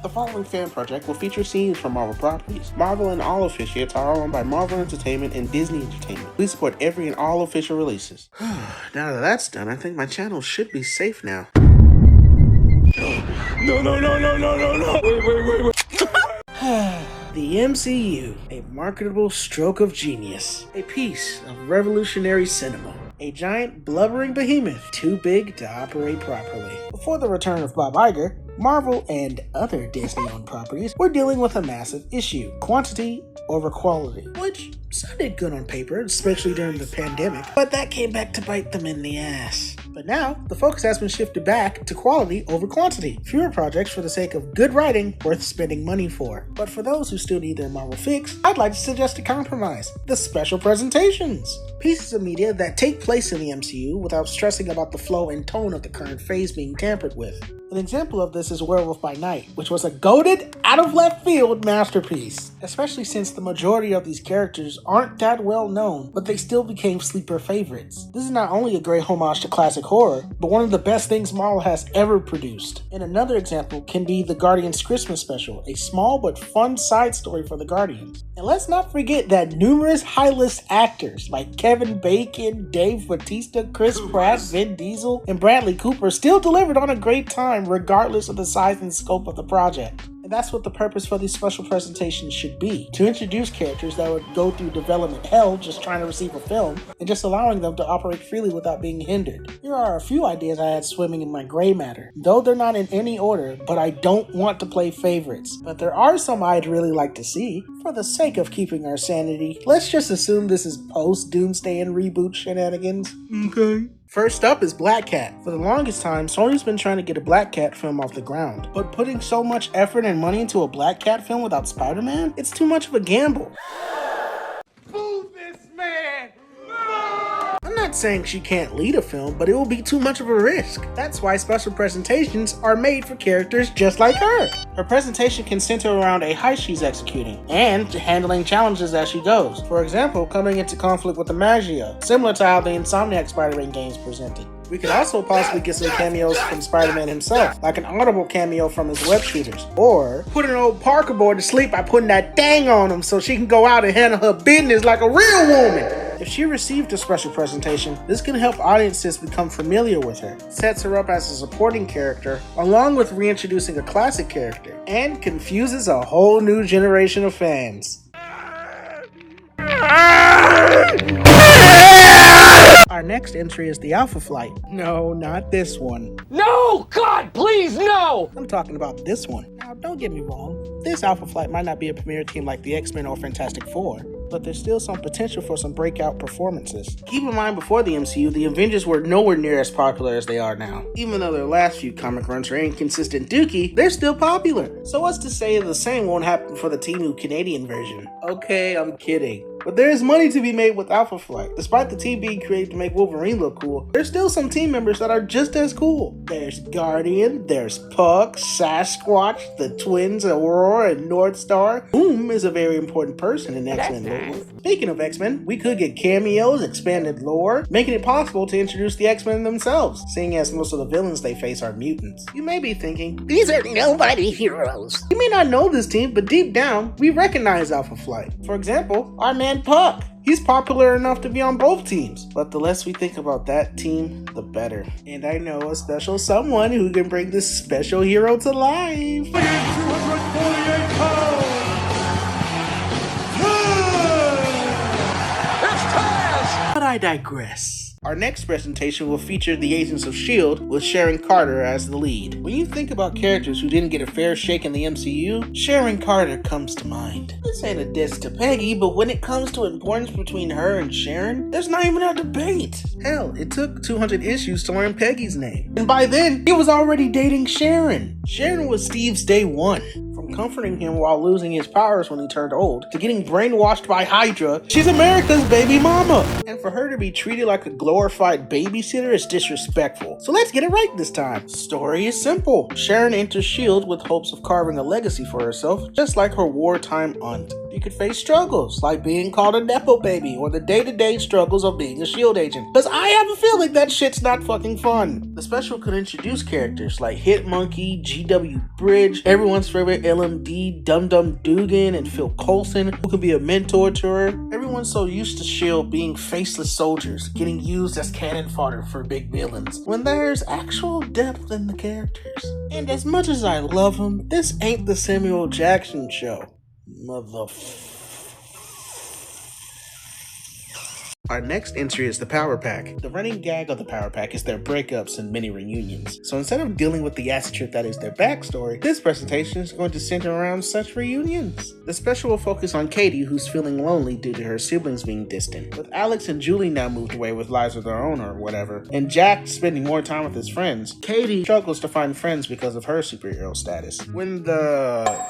The following fan project will feature scenes from Marvel properties. Mar-Vell and all affiliates are all owned by Mar-Vell Entertainment and Disney Entertainment. Please support every and all official releases. Now that that's done, I think my channel should be safe now. No. Wait. The MCU, a marketable stroke of genius, a piece of revolutionary cinema, a giant blubbering behemoth too big to operate properly. Before the return of Bob Iger, Marvel and other Disney-owned properties were dealing with a massive issue: quantity over quality, which sounded good on paper, especially during the pandemic, but that came back to bite them in the ass. But now, the focus has been shifted back to quality over quantity. Fewer projects for the sake of good writing worth spending money for. But for those who still need their Marvel fix, I'd like to suggest a compromise: the special presentations. Pieces of media that take place in the MCU without stressing about the flow and tone of the current phase being tampered with. An example of this is Werewolf by Night, which was a goated, out-of-left-field masterpiece, especially since the majority of these characters aren't that well known, but they still became sleeper favorites. This is not only a great homage to classic horror, but one of the best things Marvel has ever produced. And another example can be the Guardians Christmas special, a small but fun side story for the Guardians. And let's not forget that numerous high-list actors like Kevin Bacon, Dave Bautista, Chris Pratt, Vin Diesel, and Bradley Cooper still delivered on a great time regardless of the size and scope of the project. And that's what the purpose for these special presentations should be: to introduce characters that would go through development hell just trying to receive a film, and just allowing them to operate freely without being hindered. Here are a few ideas I had swimming in my gray matter, though they're not in any order, but I don't want to play favorites. But there are some I'd really like to see. For the sake of keeping our sanity, let's just assume this is post-Doomsday and reboot shenanigans. Okay. First up is Black Cat. For the longest time, Sony's been trying to get a Black Cat film off the ground, but putting so much effort and money into a Black Cat film without Spider-Man? It's too much of a gamble. Boo this man! I'm not saying she can't lead a film, but it will be too much of a risk. That's why special presentations are made for characters just like her. Her presentation can center around a heist she's executing, and handling challenges as she goes. For example, coming into conflict with the Magia, similar to how the Insomniac Spider-Man games presented. We could also possibly get some cameos from Spider-Man himself, like an audible cameo from his web shooters, or put an old Parker boy to sleep by putting that dang on him so she can go out and handle her business like a real woman. If she received a special presentation, this can help audiences become familiar with her, sets her up as a supporting character, along with reintroducing a classic character, and confuses a whole new generation of fans. Our next entry is the Alpha Flight. No, not this one. No! God, please, no! I'm talking about this one. Now, don't get me wrong. This Alpha Flight might not be a premier team like the X-Men or Fantastic Four, but there's still some potential for some breakout performances. Keep in mind, before the MCU, the Avengers were nowhere near as popular as they are now. Even though their last few comic runs are inconsistent dookie, they're still popular. So what's to say the same won't happen for the Temu Canadian version? Okay, I'm kidding. But there is money to be made with Alpha Flight. Despite the team being created to make Wolverine look cool, there's still some team members that are just as cool. There's Guardian, there's Puck, Sasquatch, the twins Aurora and Northstar. Boom is a very important person in X-Men lore. Speaking of X-Men, we could get cameos, expanded lore, making it possible to introduce the X-Men themselves, seeing as most of the villains they face are mutants. You may be thinking, these are nobody heroes. You may not know this team, but deep down, we recognize Alpha Flight. For example, our man Puck. He's popular enough to be on both teams, but the less we think about that team, the better. And I know a special someone who can bring this special hero to life. 248 pounds. It's Taz! But I digress. Our next presentation will feature the Agents of S.H.I.E.L.D. with Sharon Carter as the lead. When you think about characters who didn't get a fair shake in the MCU, Sharon Carter comes to mind. This ain't a diss to Peggy, but when it comes to importance between her and Sharon, there's not even a debate. Hell, it took 200 issues to learn Peggy's name. And by then, he was already dating Sharon. Sharon was Steve's day one. From comforting him while losing his powers when he turned old, to getting brainwashed by Hydra, she's America's baby mama. And for her to be treated like a glorified babysitter is disrespectful. So let's get it right this time. Story is simple. Sharon enters S.H.I.E.L.D. with hopes of carving a legacy for herself, just like her wartime aunt. You could face struggles like being called a Nepo baby or the day-to-day struggles of being a SHIELD agent. Because I have a feeling that shit's not fucking fun. The special could introduce characters like Hit Monkey, GW Bridge, everyone's favorite LMD, Dum Dum Dugan, and Phil Coulson, who could be a mentor to her. Everyone's so used to SHIELD being faceless soldiers, getting used as cannon fodder for big villains, when there's actual depth in the characters. And as much as I love him, this ain't the Samuel Jackson show. Our next entry is the Power Pack. The running gag of the Power Pack is their breakups and many reunions. So instead of dealing with the acid trip that is their backstory, this presentation is going to center around such reunions. The special will focus on Katie, who's feeling lonely due to her siblings being distant, with Alex and Julie now moved away with lives of their own or whatever, and Jack spending more time with his friends. Katie struggles to find friends because of her superhero status. When the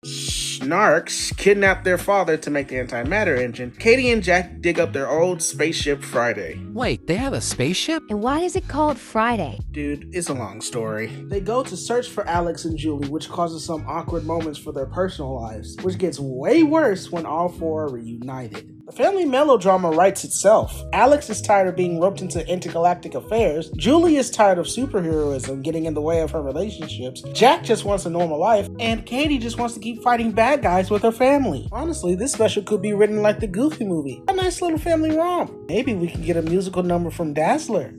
Snarks kidnap their father to make the antimatter engine, Katie and Jack dig up their old spaceship Friday. Wait, they have a spaceship? And why is it called Friday? Dude, it's a long story. They go to search for Alex and Julie, which causes some awkward moments for their personal lives, which gets way worse when all four are reunited. The family melodrama writes itself. Alex is tired of being roped into intergalactic affairs. Julie is tired of superheroism getting in the way of her relationships. Jack just wants a normal life. And Katie just wants to keep fighting bad guys with her family. Honestly, this special could be written like the Goofy movie. A nice little family romp. Maybe we can get a musical number from Dazzler.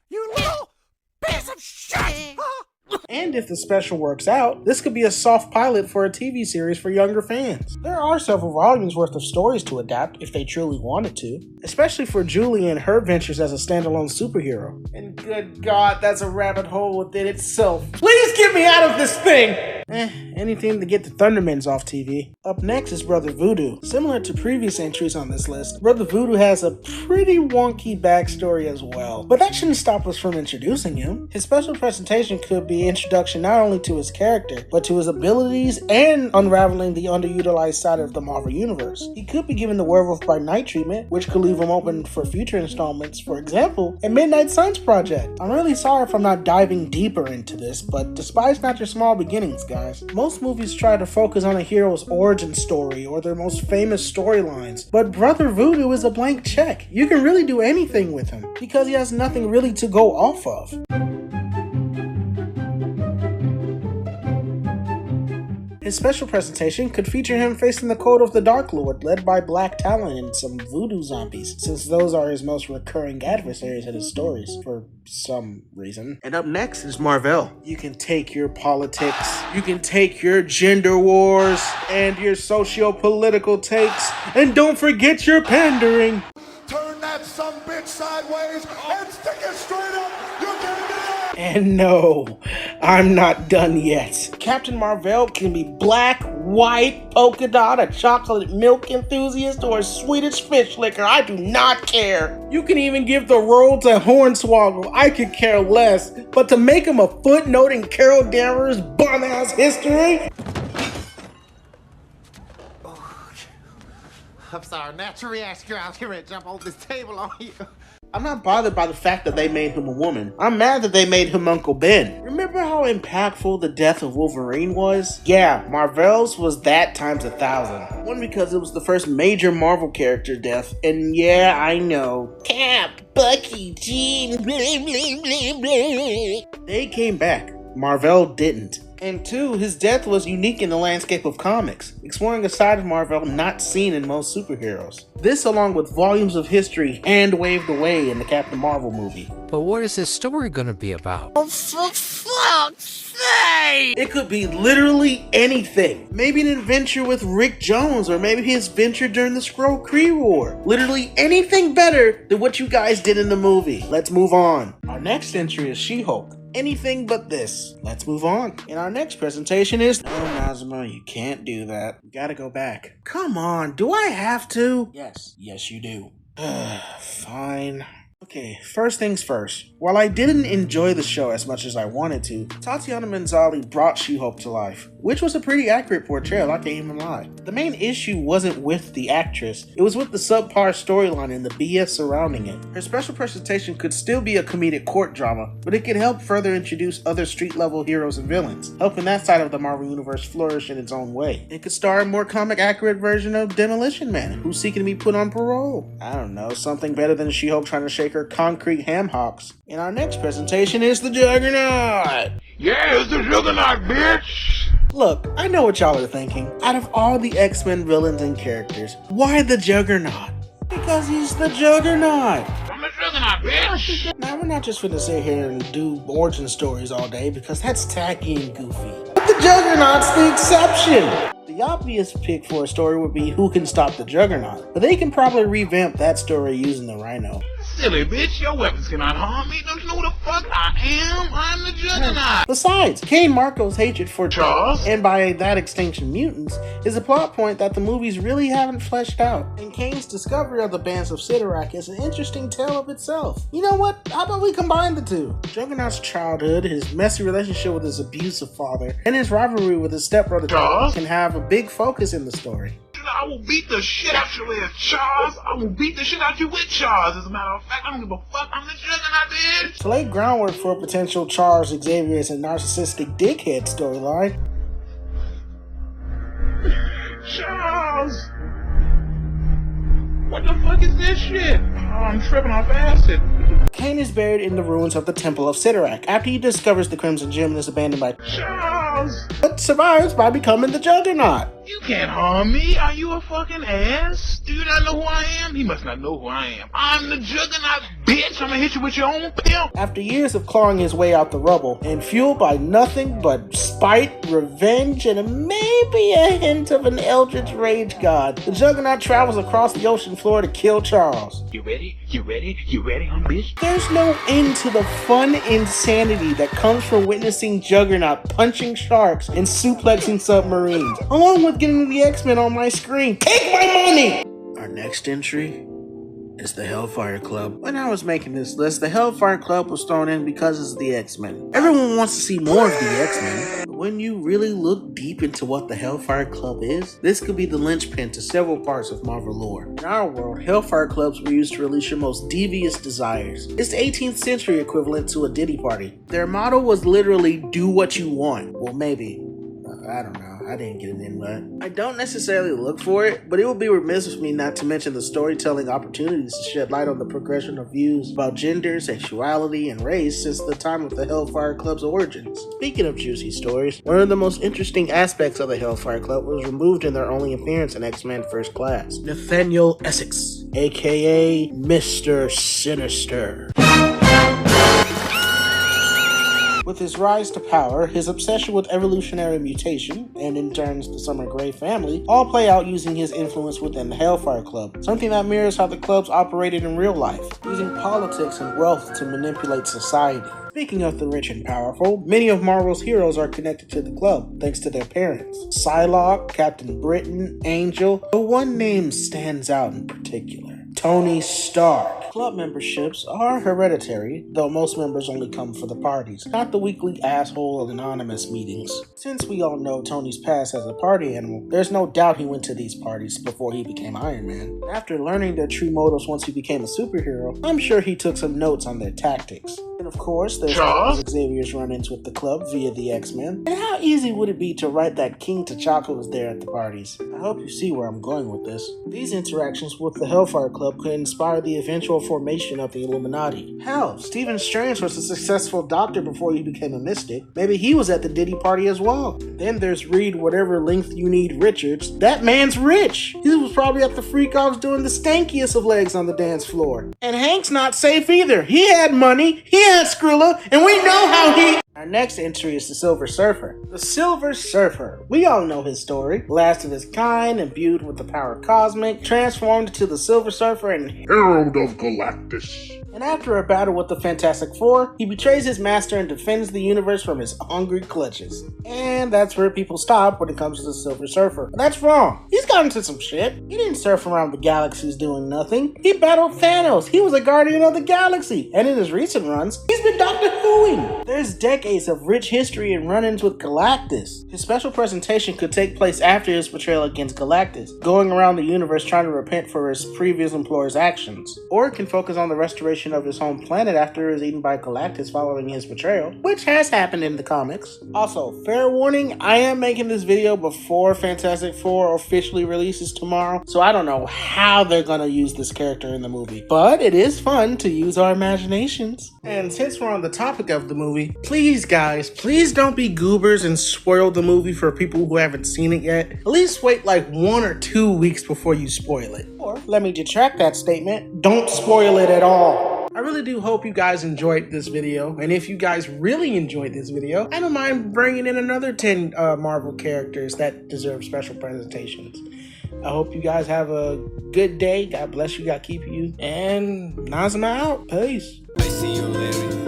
You little piece of shit! And if the special works out, this could be a soft pilot for a TV series for younger fans. There are several volumes worth of stories to adapt if they truly wanted to, especially for Julie and her ventures as a standalone superhero. And good God, that's a rabbit hole within itself. Please get me out of this thing! Anything to get the Thundermans off TV. Up next is Brother Voodoo. Similar to previous entries on this list, Brother Voodoo has a pretty wonky backstory as well, but that shouldn't stop us from introducing him. His special presentation could be introduction not only to his character, but to his abilities and unraveling the underutilized side of the Marvel Universe. He could be given the Werewolf by Night treatment, which could leave him open for future installments, for example, a Midnight Suns project. I'm really sorry if I'm not diving deeper into this, but despise not your small beginnings, guys. Most movies try to focus on a hero's origin story or their most famous storylines, but Brother Voodoo is a blank check. You can really do anything with him, because he has nothing really to go off of. His special presentation could feature him facing the Code of the Dark Lord, led by Black Talon and some voodoo zombies, since those are his most recurring adversaries in his stories, for some reason. And up next is Mar-Vell. You can take your politics, you can take your gender wars, and your socio-political takes, and don't forget your pandering. Turn that sumbitch sideways and stick it straight up. You can do it. And no, I'm not done yet. Captain Mar-Vell can be black, white, polka dot, a chocolate milk enthusiast, or a Swedish fish licker. I do not care. You can even give the role to Hornswoggle. I could care less. But to make him a footnote in Carol Danvers' bum-ass history? I'm sorry, natural reaction. I was going to jump off this table on you. I'm not bothered by the fact that they made him a woman. I'm mad that they made him Uncle Ben. Remember how impactful the death of Wolverine was? Yeah, Mar-Vell's was that times 1,000. One, because it was the first major Marvel character death, and yeah, I know. Cap, Bucky, Jean, blah, blah, blah, blah. They came back. Mar-Vell didn't. And two, his death was unique in the landscape of comics, exploring a side of Mar-Vell not seen in most superheroes. This, along with volumes of history hand-waved away in the Captain Marvel movie. But what is this story gonna be about? Oh, for fuck's sake! It could be literally anything. Maybe an adventure with Rick Jones, or maybe his venture during the Skrull Kree War. Literally anything better than what you guys did in the movie. Let's move on. Our next entry is She-Hulk. Anything but this. Let's move on. And our next presentation is... Oh, Nazima, you can't do that. You gotta go back. Come on, do I have to? Yes. Yes, you do. Fine. Okay, first things first. While I didn't enjoy the show as much as I wanted to, Tatiana Maslany brought She-Hulk to life, which was a pretty accurate portrayal, I can't even lie. The main issue wasn't with the actress, it was with the subpar storyline and the BS surrounding it. Her special presentation could still be a comedic court drama, but it could help further introduce other street-level heroes and villains, helping that side of the Marvel Universe flourish in its own way. It could star a more comic-accurate version of Demolition Man, who's seeking to be put on parole. I don't know, something better than She-Hulk trying to shake her concrete ham hocks. And our next presentation is the Juggernaut! Yeah, it's the Juggernaut, bitch! Look, I know what y'all are thinking. Out of all the X-Men villains and characters, why the Juggernaut? Because he's the Juggernaut! I'm the Juggernaut, bitch! Now, we're not just gonna sit here and do origin stories all day, because that's tacky and goofy. But the Juggernaut's the exception! The obvious pick for a story would be Who Can Stop the Juggernaut, but they can probably revamp that story using the Rhino. Silly bitch, your weapons cannot harm me. Don't you know who the fuck I am? I'm the Juggernaut. Besides, Kane Marco's hatred for Charles, and by that extension mutants, is a plot point that the movies really haven't fleshed out. And Kane's discovery of the bands of Sidorak is an interesting tale of itself. You know what? How about we combine the two? Juggernaut's childhood, his messy relationship with his abusive father, and his rivalry with his stepbrother Charles can have a big focus in the story. I will beat the shit out your ass, Charles. I will beat the shit out you with Charles. As a matter of fact, I don't give a fuck. I'm the Juggernaut, bitch. To lay groundwork for a potential Charles Xavier as a narcissistic dickhead storyline, Charles! What the fuck is this shit? Oh, I'm tripping off acid. Kane is buried in the ruins of the Temple of Sidorak after he discovers the Crimson Gem and is abandoned by Charles! but survives by becoming the Juggernaut. You can't harm me. Are you a fucking ass? Do you not know who I am? He must not know who I am. I'm the Juggernaut, bitch. I'm gonna hit you with your own pimp. After years of clawing his way out the rubble, and fueled by nothing but spite, revenge, and maybe a hint of an eldritch rage god, the Juggernaut travels across the ocean floor to kill Charles. You ready? You ready? You ready, bitch? There's no end to the fun insanity that comes from witnessing Juggernaut punching sharks and suplexing submarines, along with getting the X-Men on my screen. Take my money! Our next entry is the Hellfire Club. When I was making this list, the Hellfire Club was thrown in because it's the X-Men. Everyone wants to see more of the X-Men, but when you really look deep into what the Hellfire Club is, this could be the linchpin to several parts of Marvel lore. In our world, Hellfire Clubs were used to release your most devious desires. It's the 18th century equivalent to a Diddy party. Their motto was literally, do what you want. Well, maybe. I don't know. I didn't get an invite. I don't necessarily look for it, but it would be remiss of me not to mention the storytelling opportunities to shed light on the progression of views about gender, sexuality, and race since the time of the Hellfire Club's origins. Speaking of juicy stories, one of the most interesting aspects of the Hellfire Club was removed in their only appearance in X-Men First Class. Nathaniel Essex, aka Mr. Sinister. With his rise to power, his obsession with evolutionary mutation, and in turn the Summer Gray family, all play out using his influence within the Hellfire Club, something that mirrors how the clubs operated in real life, using politics and wealth to manipulate society. Speaking of the rich and powerful, many of Marvel's heroes are connected to the club, thanks to their parents. Psylocke, Captain Britain, Angel, but one name stands out in particular. Tony Stark. Club memberships are hereditary, though most members only come for the parties, not the weekly asshole anonymous meetings. Since we all know Tony's past as a party animal, there's no doubt he went to these parties before he became Iron Man. After learning their true motives once he became a superhero, I'm sure he took some notes on their tactics. And of course, there's Xavier's run-ins with the club via the X-Men. And how easy would it be to write that King T'Chaka was there at the parties? I hope you see where I'm going with this. These interactions with the Hellfire Club could inspire the eventual formation of the Illuminati. Hell, Stephen Strange was a successful doctor before he became a mystic. Maybe he was at the Diddy party as well. Then there's Reed whatever length you need Richards. That man's rich. He was probably at the freak-offs doing the stankiest of legs on the dance floor. And Hank's not safe either. He had money, he had Skrilla, and we know how he... Our next entry is the Silver Surfer. The Silver Surfer. We all know his story. Last of his kind, imbued with the power cosmic, transformed into the Silver Surfer and Herald of Galactus. And after a battle with the Fantastic Four, he betrays his master and defends the universe from his hungry clutches. And that's where people stop when it comes to the Silver Surfer. But that's wrong. He's got into some shit. He didn't surf around the galaxies doing nothing. He battled Thanos. He was a guardian of the galaxy. And in his recent runs, he's been Doctor Whoing. There's decades of rich history and run-ins with Galactus. His special presentation could take place after his betrayal against Galactus, going around the universe trying to repent for his previous employer's actions. Or it can focus on the restoration of his home planet after he was eaten by Galactus following his betrayal, which has happened in the comics. Also, fair warning, I am making this video before Fantastic Four officially releases tomorrow, so I don't know how they're gonna use this character in the movie. But it is fun to use our imaginations. And since we're on the topic of the movie, please guys, please don't be goobers and spoil the movie for people who haven't seen it yet. At least wait like 1 or 2 weeks before you spoil it. Or, let me detract that statement, don't spoil it at all. I really do hope you guys enjoyed this video, and if you guys really enjoyed this video, I don't mind bringing in another 10 Marvel characters that deserve special presentations. I hope you guys have a good day. God bless you, God keep you, and Nazma out. Peace. I see you, Larry.